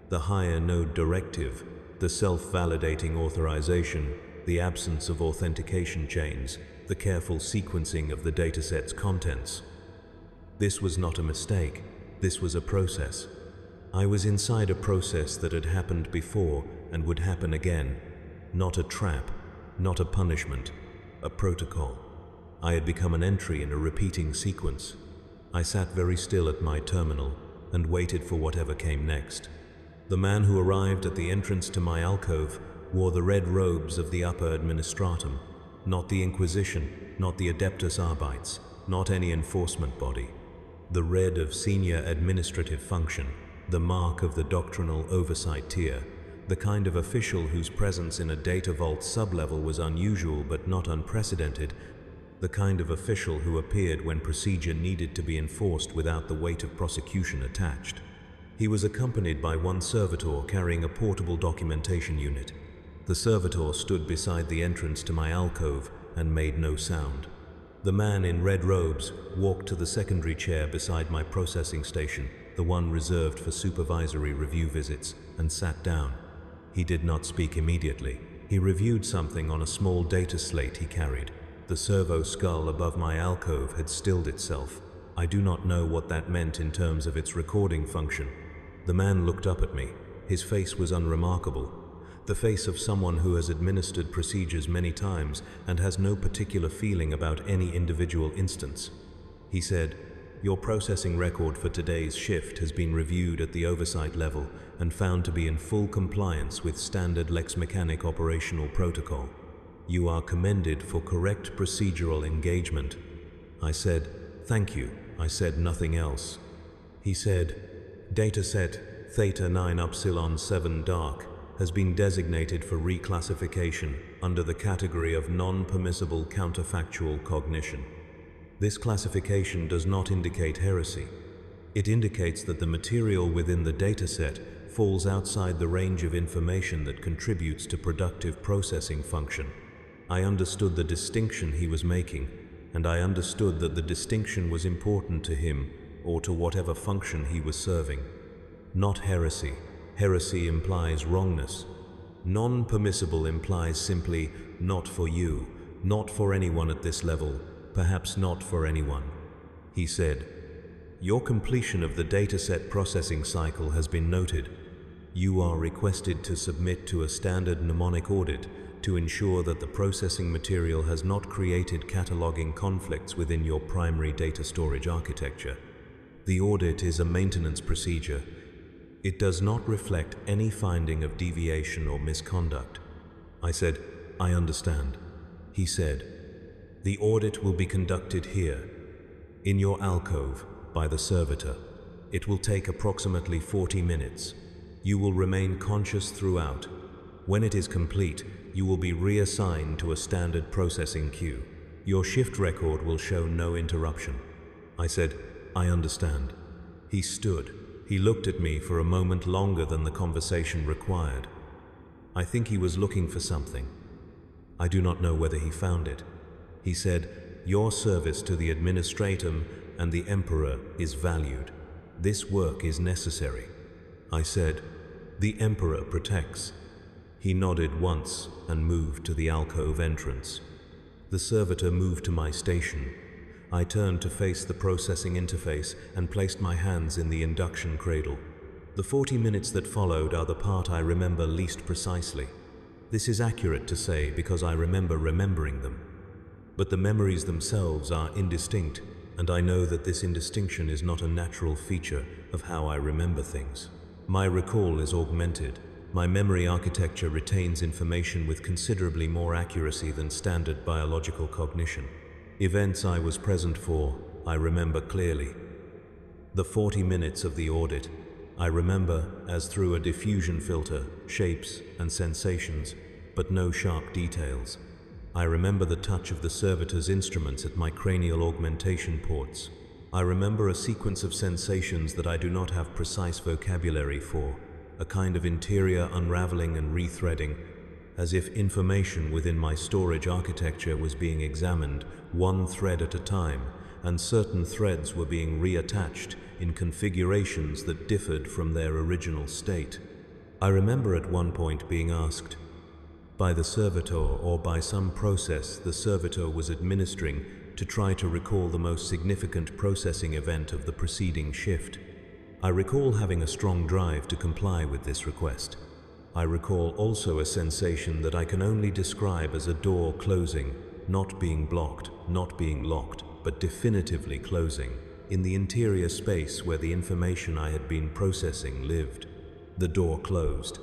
The higher node directive, the self-validating authorization, the absence of authentication chains, the careful sequencing of the dataset's contents. This was not a mistake. This was a process. I was inside a process that had happened before and would happen again. Not a trap, not a punishment, a protocol. I had become an entry in a repeating sequence. I sat very still at my terminal and waited for whatever came next. The man who arrived at the entrance to my alcove wore the red robes of the upper administratum, not the Inquisition, not the Adeptus Arbites, not any enforcement body. The red of senior administrative function, the mark of the doctrinal oversight tier, the kind of official whose presence in a data vault sublevel was unusual but not unprecedented, the kind of official who appeared when procedure needed to be enforced without the weight of prosecution attached. He was accompanied by one servitor carrying a portable documentation unit. The servitor stood beside the entrance to my alcove and made no sound. The man in red robes walked to the secondary chair beside my processing station, the one reserved for supervisory review visits, and sat down. He did not speak immediately. He reviewed something on a small data slate he carried. The servo skull above my alcove had stilled itself. I do not know what that meant in terms of its recording function. The man looked up at me. His face was unremarkable. The face of someone who has administered procedures many times and has no particular feeling about any individual instance. He said, "Your processing record for today's shift has been reviewed at the oversight level and found to be in full compliance with standard Lex Mechanic operational protocol. You are commended for correct procedural engagement." I said, "Thank you." I said nothing else. He said, "Dataset Theta 9 Upsilon 7 Dark has been designated for reclassification under the category of non-permissible counterfactual cognition. This classification does not indicate heresy. It indicates that the material within the dataset falls outside the range of information that contributes to productive processing function." I understood the distinction he was making, and I understood that the distinction was important to him or to whatever function he was serving. Not heresy. Heresy implies wrongness. Non-permissible implies simply not for you, not for anyone at this level, perhaps not for anyone. He said, "Your completion of the dataset processing cycle has been noted. You are requested to submit to a standard mnemonic audit to ensure that the processing material has not created cataloging conflicts within your primary data storage architecture. The audit is a maintenance procedure. It does not reflect any finding of deviation or misconduct." I said, "I understand." He said, "The audit will be conducted here, in your alcove, by the servitor. It will take approximately 40 minutes. You will remain conscious throughout. When it is complete, you will be reassigned to a standard processing queue. Your shift record will show no interruption." I said, "I understand." He stood. He looked at me for a moment longer than the conversation required. I think he was looking for something. I do not know whether he found it. He said, "Your service to the administratum and the Emperor is valued. This work is necessary." I said, "The Emperor protects." He nodded once and moved to the alcove entrance. The servitor moved to my station. I turned to face the processing interface and placed my hands in the induction cradle. The 40 minutes that followed are the part I remember least precisely. This is accurate to say because I remember remembering them. But the memories themselves are indistinct, and I know that this indistinction is not a natural feature of how I remember things. My recall is augmented. My memory architecture retains information with considerably more accuracy than standard biological cognition. Events I was present for, I remember clearly. The 40 minutes of the audit, I remember as through a diffusion filter, shapes and sensations, but no sharp details. I remember the touch of the servitor's instruments at my cranial augmentation ports. I remember a sequence of sensations that I do not have precise vocabulary for, a kind of interior unraveling and rethreading, as if information within my storage architecture was being examined one thread at a time, and certain threads were being reattached in configurations that differed from their original state. I remember at one point being asked, by the servitor or by some process the servitor was administering, to try to recall the most significant processing event of the preceding shift. I recall having a strong drive to comply with this request. I recall also a sensation that I can only describe as a door closing, not being blocked, not being locked, but definitively closing. in the interior space where the information I had been processing lived. The door closed.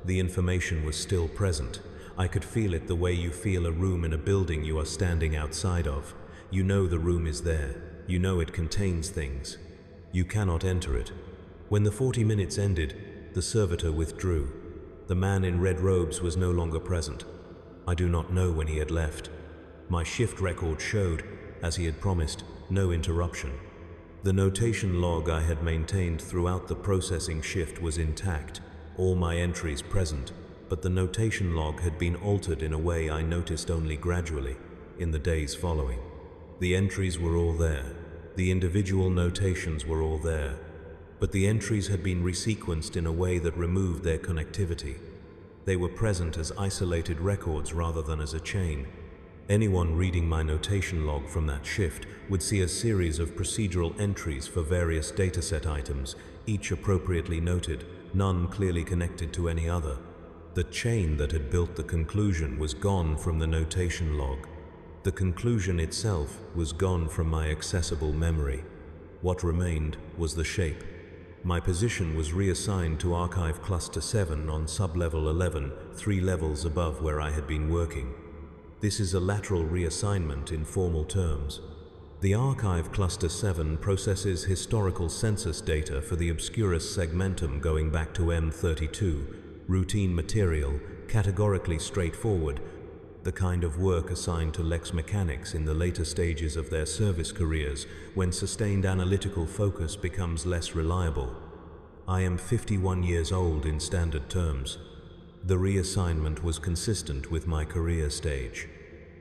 The information was still present. I could feel it the way you feel a room in a building you are standing outside of. You know the room is there. You know it contains things. You cannot enter it. When the 40 minutes ended, the servitor withdrew. The man in red robes was no longer present. I do not know when he had left. My shift record showed, as he had promised, no interruption. The notation log I had maintained throughout the processing shift was intact, all my entries present, but the notation log had been altered in a way I noticed only gradually, in the days following. The entries were all there. The individual notations were all there, but the entries had been resequenced in a way that removed their connectivity. They were present as isolated records rather than as a chain. Anyone reading my notation log from that shift would see a series of procedural entries for various dataset items, each appropriately noted, none clearly connected to any other. The chain that had built the conclusion was gone from the notation log. The conclusion itself was gone from my accessible memory. What remained was the shape. My position was reassigned to Archive Cluster 7 on Sublevel 11, 3 levels above where I had been working. This is a lateral reassignment in formal terms. The Archive Cluster 7 processes historical census data for the Obscurus segmentum going back to M32, routine material, categorically straightforward, the kind of work assigned to Lex mechanics in the later stages of their service careers when sustained analytical focus becomes less reliable. I am 51 years old in standard terms. The reassignment was consistent with my career stage.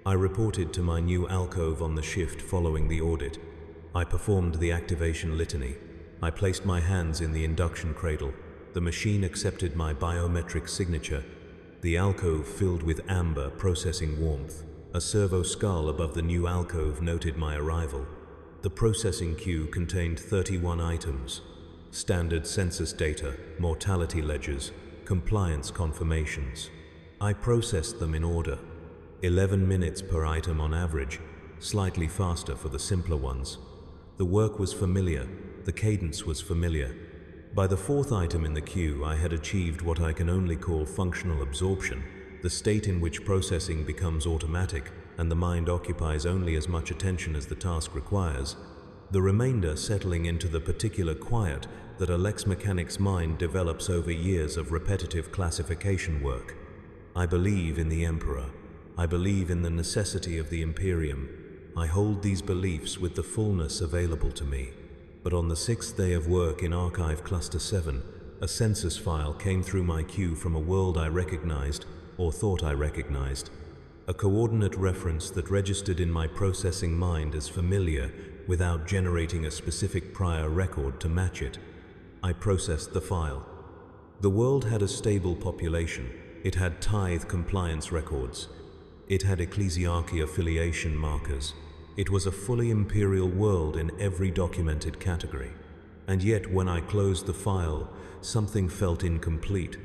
I reported to my new alcove on the shift following the audit. I performed the activation litany. I placed my hands in the induction cradle. The machine accepted my biometric signature. The alcove filled with amber, processing warmth. A servo skull above the new alcove noted my arrival. The processing queue contained 31 items. Standard census data, mortality ledgers, compliance confirmations. I processed them in order. 11 minutes per item on average, slightly faster for the simpler ones. The work was familiar, the cadence was familiar. By the 4th item in the queue, I had achieved what I can only call functional absorption, the state in which processing becomes automatic and the mind occupies only as much attention as the task requires, the remainder settling into the particular quiet that a Lex mechanic's mind develops over years of repetitive classification work. I believe in the Emperor. I believe in the necessity of the Imperium. I hold these beliefs with the fullness available to me. But on the 6th day of work in Archive Cluster 7, a census file came through my queue from a world I recognized, or thought I recognized. A coordinate reference that registered in my processing mind as familiar without generating a specific prior record to match it. I processed the file. The world had a stable population. It had tithe compliance records. It had ecclesiarchy affiliation markers. It was a fully imperial world in every documented category. And yet when I closed the file, something felt incomplete,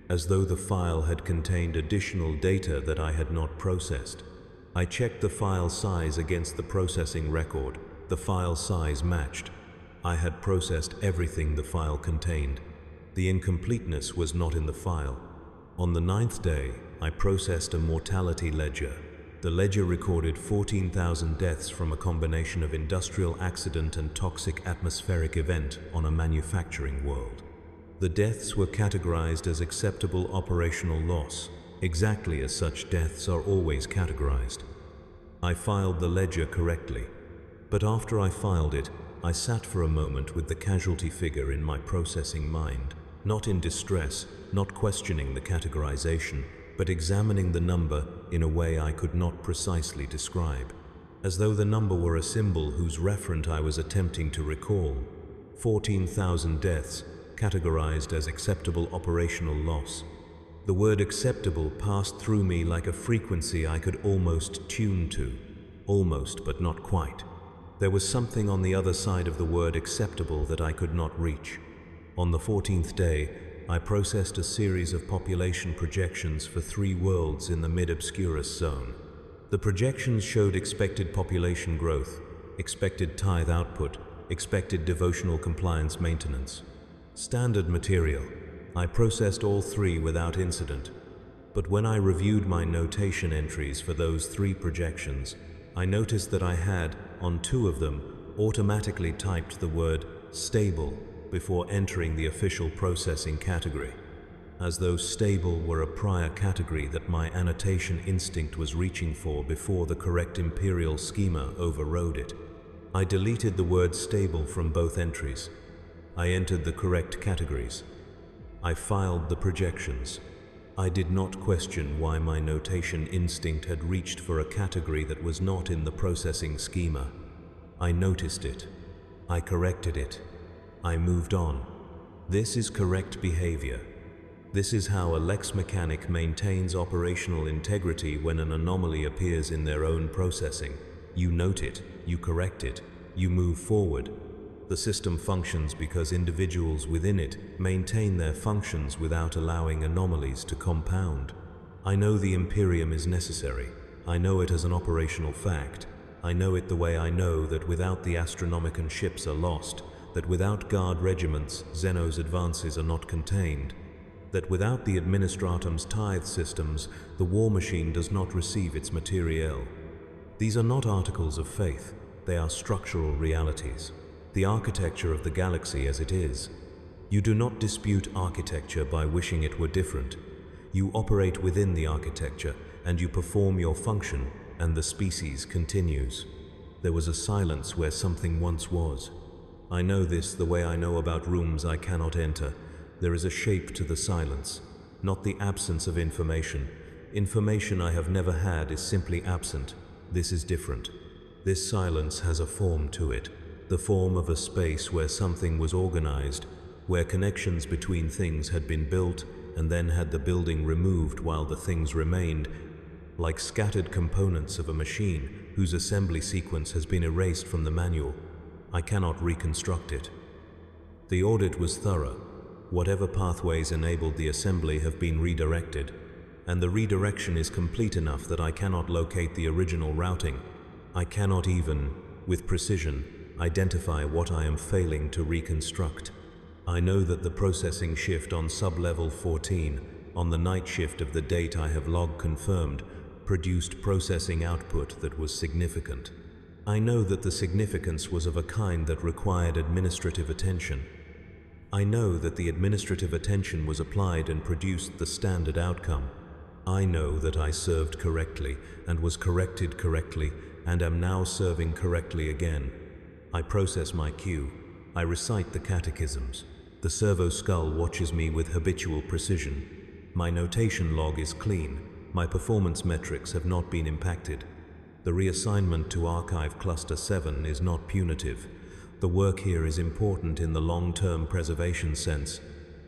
as though the file had contained additional data that I had not processed. I checked the file size against the processing record. The file size matched. I had processed everything the file contained. The incompleteness was not in the file. On the 9th day, I processed a mortality ledger. The ledger recorded 14,000 deaths from a combination of industrial accident and toxic atmospheric event on a manufacturing world. The deaths were categorized as acceptable operational loss, exactly as such deaths are always categorized. I filed the ledger correctly, but after I filed it, I sat for a moment with the casualty figure in my processing mind, not in distress, not questioning the categorization, but examining the number in a way I could not precisely describe, as though the number were a symbol whose referent I was attempting to recall. 14,000 deaths, categorized as acceptable operational loss. The word acceptable passed through me like a frequency I could almost tune to. Almost, but not quite. There was something on the other side of the word acceptable that I could not reach. On the 14th day, I processed a series of population projections for 3 worlds in the mid-Obscurus zone. The projections showed expected population growth, expected tithe output, expected devotional compliance maintenance. Standard material. I processed all three without incident. But when I reviewed my notation entries for those three projections, I noticed that I had, on two of them, automatically typed the word stable before entering the official processing category, as though stable were a prior category that my annotation instinct was reaching for before the correct imperial schema overrode it. I deleted the word stable from both entries. I entered the correct categories. I filed the projections. I did not question why my notation instinct had reached for a category that was not in the processing schema. I noticed it. I corrected it. I moved on. This is correct behavior. This is how a lex mechanic maintains operational integrity when an anomaly appears in their own processing. You note it, you correct it, you move forward. The system functions because individuals within it maintain their functions without allowing anomalies to compound. I know the Imperium is necessary. I know it as an operational fact. I know it the way I know that without the Astronomicon ships are lost, that without guard regiments, Xeno's advances are not contained, that without the Administratum's tithe systems, the war machine does not receive its materiel. These are not articles of faith, they are structural realities. The architecture of the galaxy as it is. You do not dispute architecture by wishing it were different. You operate within the architecture, and you perform your function, and the species continues. There was a silence where something once was. I know this the way I know about rooms I cannot enter. There is a shape to the silence, not the absence of information. Information I have never had is simply absent. This is different. This silence has a form to it. The form of a space where something was organized, where connections between things had been built and then had the building removed while the things remained, like scattered components of a machine whose assembly sequence has been erased from the manual. I cannot reconstruct it. The audit was thorough. Whatever pathways enabled the assembly have been redirected, and the redirection is complete enough that I cannot locate the original routing. I cannot even, with precision, identify what I am failing to reconstruct. I know that the processing shift on sub-level 14, on the night shift of the date I have log confirmed, produced processing output that was significant. I know that the significance was of a kind that required administrative attention. I know that the administrative attention was applied and produced the standard outcome. I know that I served correctly and was corrected correctly and am now serving correctly again. I process my cue. I recite the catechisms. The servo skull watches me with habitual precision. My notation log is clean. My performance metrics have not been impacted. The reassignment to Archive Cluster 7 is not punitive. The work here is important in the long-term preservation sense.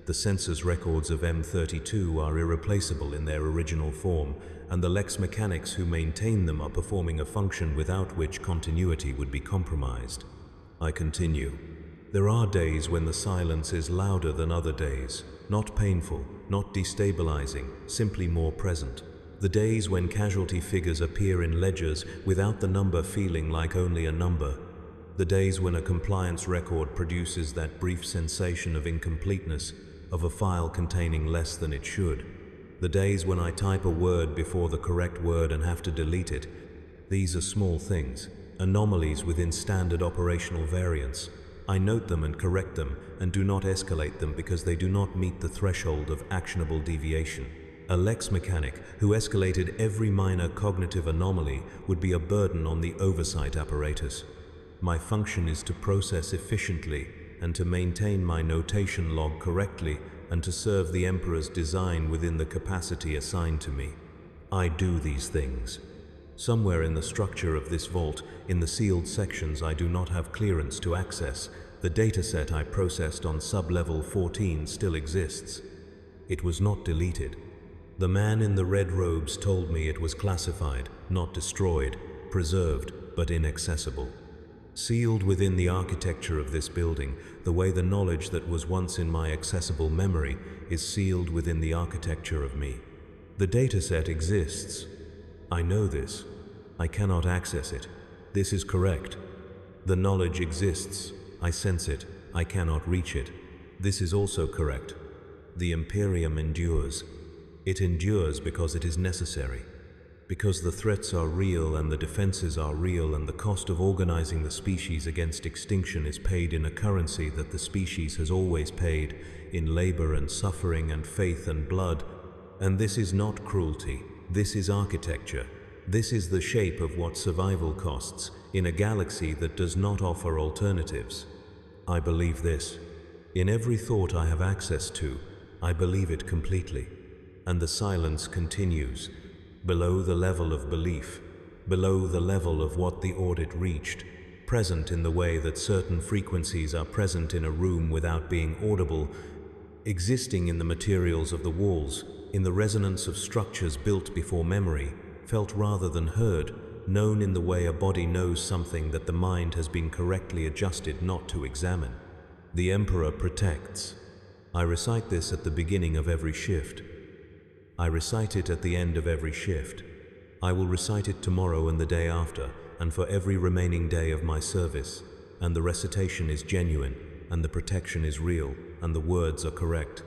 The census records of M32 are irreplaceable in their original form, and the lex mechanics who maintain them are performing a function without which continuity would be compromised. I continue. There are days when the silence is louder than other days, not painful, not destabilizing, simply more present. The days when casualty figures appear in ledgers without the number feeling like only a number. The days when a compliance record produces that brief sensation of incompleteness, of a file containing less than it should. The days when I type a word before the correct word and have to delete it. These are small things, anomalies within standard operational variants. I note them and correct them and do not escalate them because they do not meet the threshold of actionable deviation. A lex mechanic who escalated every minor cognitive anomaly would be a burden on the oversight apparatus. My function is to process efficiently and to maintain my notation log correctly and to serve the Emperor's design within the capacity assigned to me. I do these things. Somewhere in the structure of this vault, in the sealed sections I do not have clearance to access, the dataset I processed on sub-level 14 still exists. It was not deleted. The man in the red robes told me it was classified, not destroyed, preserved, but inaccessible. Sealed within the architecture of this building, the way the knowledge that was once in my accessible memory is sealed within the architecture of me. The dataset exists. I know this. I cannot access it. This is correct. The knowledge exists. I sense it, I cannot reach it. This is also correct. The Imperium endures. It endures because it is necessary. Because the threats are real and the defenses are real, and the cost of organizing the species against extinction is paid in a currency that the species has always paid, in labor and suffering and faith and blood. And this is not cruelty, this is architecture. This is the shape of what survival costs in a galaxy that does not offer alternatives. I believe this. In every thought I have access to, I believe it completely. And the silence continues. Below the level of belief, below the level of what the audit reached, present in the way that certain frequencies are present in a room without being audible, existing in the materials of the walls, in the resonance of structures built before memory, felt rather than heard, known in the way a body knows something that the mind has been correctly adjusted not to examine. The Emperor protects. I recite this at the beginning of every shift. I recite it at the end of every shift. I will recite it tomorrow and the day after, and for every remaining day of my service. And the recitation is genuine, and the protection is real, and the words are correct.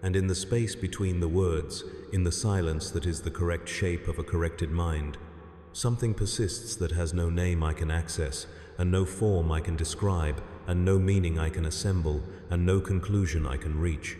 And in the space between the words, in the silence that is the correct shape of a corrected mind, something persists that has no name I can access, and no form I can describe, and no meaning I can assemble, and no conclusion I can reach.